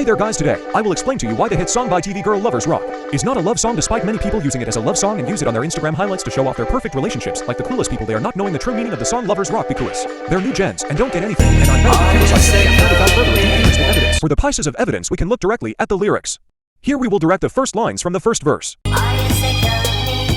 Hey there guys, today, I will explain to you why the hit song by TV girl Lovers Rock is not a love song despite many people using it as a love song and use it on their Instagram highlights to show off their perfect relationships. Like the clueless people, they are not knowing the true meaning of the song Lovers Rock because they're new gens and don't get anything, and I'm very curious without further ado, here's the evidence. For the pieces of evidence, we can look directly at the lyrics. Here we will direct the first lines from the first verse. Are you sick of me?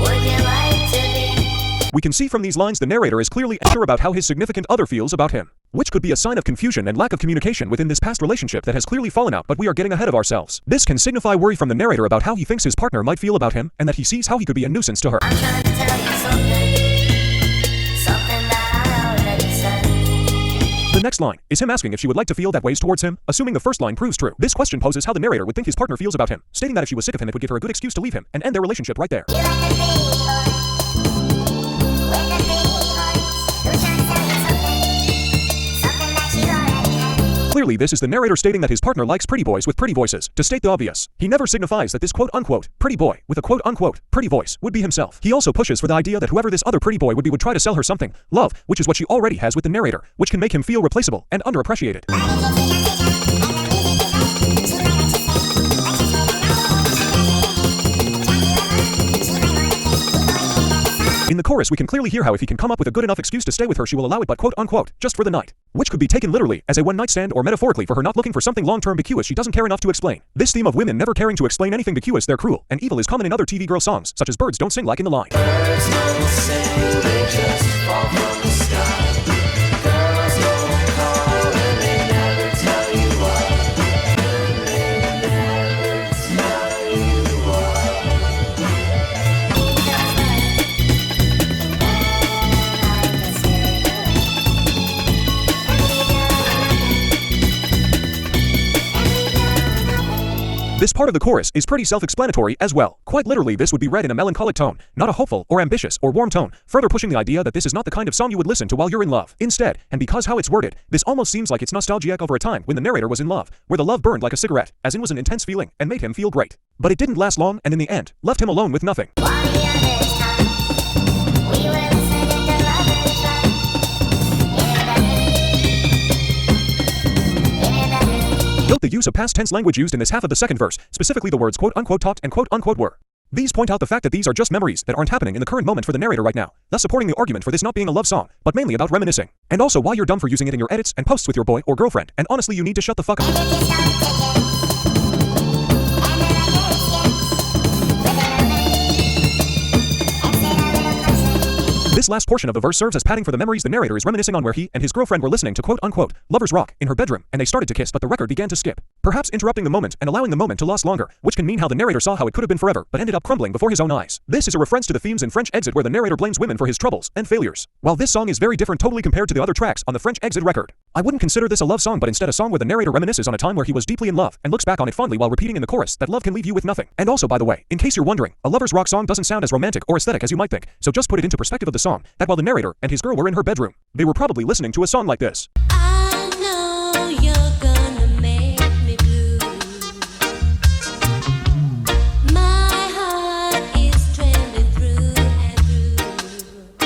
Would you like to be? We can see from these lines the narrator is clearly unsure about how his significant other feels about him, which could be a sign of confusion and lack of communication within this past relationship that has clearly fallen out, but we are getting ahead of ourselves. This can signify worry from the narrator about how he thinks his partner might feel about him, and that he sees how he could be a nuisance to her. I'm trying to tell you something that I already said. The next line is him asking if she would like to feel that ways towards him, assuming the first line proves true. This question poses how the narrator would think his partner feels about him, stating that if she was sick of him it would give her a good excuse to leave him and end their relationship right there. You like the pretty boy with the pretty voice, who's trying to tell you something that you already had. Clearly, this is the narrator stating that his partner likes pretty boys with pretty voices. To state the obvious, he never signifies that this quote-unquote pretty boy with a quote-unquote pretty voice would be himself. He also pushes for the idea that whoever this other pretty boy would be would try to sell her something, love, which is what she already has with the narrator, which can make him feel replaceable and underappreciated. In the chorus, we can clearly hear how if he can come up with a good enough excuse to stay with her, she will allow it, but quote-unquote, just for the night, which could be taken literally as a one-night stand or metaphorically for her not looking for something long-term because she doesn't care enough to explain. This theme of women never caring to explain anything because they're cruel and evil is common in other TV girl songs, such as Birds Don't Sing Like in the line. Birds don't sing, they just fall from the sky. Girls don't call and they never tell you why. And they never tell you why. This part of the chorus is pretty self-explanatory as well. Quite literally, this would be read in a melancholic tone, not a hopeful or ambitious or warm tone, further pushing the idea that this is not the kind of song you would listen to while you're in love. Instead, and because how it's worded, this almost seems like it's nostalgic over a time when the narrator was in love, where the love burned like a cigarette, as in was an intense feeling, and made him feel great. But it didn't last long, and in the end, left him alone with nothing. While the others talk, we were listening to Lovers Rock. Note the use of past tense language used in this half of the second verse, specifically the words quote-unquote talked and quote-unquote were. These point out the fact that these are just memories that aren't happening in the current moment for the narrator right now, thus supporting the argument for this not being a love song, but mainly about reminiscing. And also why you're dumb for using it in your edits and posts with your boy or girlfriend, and honestly you need to shut the fuck up. And if you stop taking, and then I get skip, with a little closer. This last portion of the verse serves as padding for the memories the narrator is reminiscing on where he and his girlfriend were listening to quote-unquote Lovers Rock in her bedroom, and they started to kiss but the record began to skip, perhaps interrupting the moment and allowing the moment to last longer, which can mean how the narrator saw how it could have been forever but ended up crumbling before his own eyes. This is a reference to the themes in French Exit where the narrator blames women for his troubles and failures. While this song is very different totally compared to the other tracks on the French Exit record, I wouldn't consider this a love song but instead a song where the narrator reminisces on a time where he was deeply in love and looks back on it fondly while repeating in the chorus that love can leave you with nothing. And also, by the way, in case you're wondering, a Lovers Rock song doesn't sound as romantic or aesthetic as you might think, so just put it into perspective of the song, that while the narrator and his girl were in her bedroom, they were probably listening to a song like this. I know you're gonna make me blue. My heart is trembling through and through.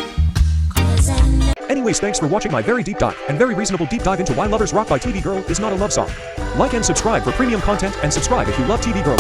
'Cause I know. Anyways, thanks for watching my very deep dive and very reasonable deep dive into why Lovers Rock by TV Girl is not a love song. Like and subscribe for premium content, and subscribe if you love TV Girl.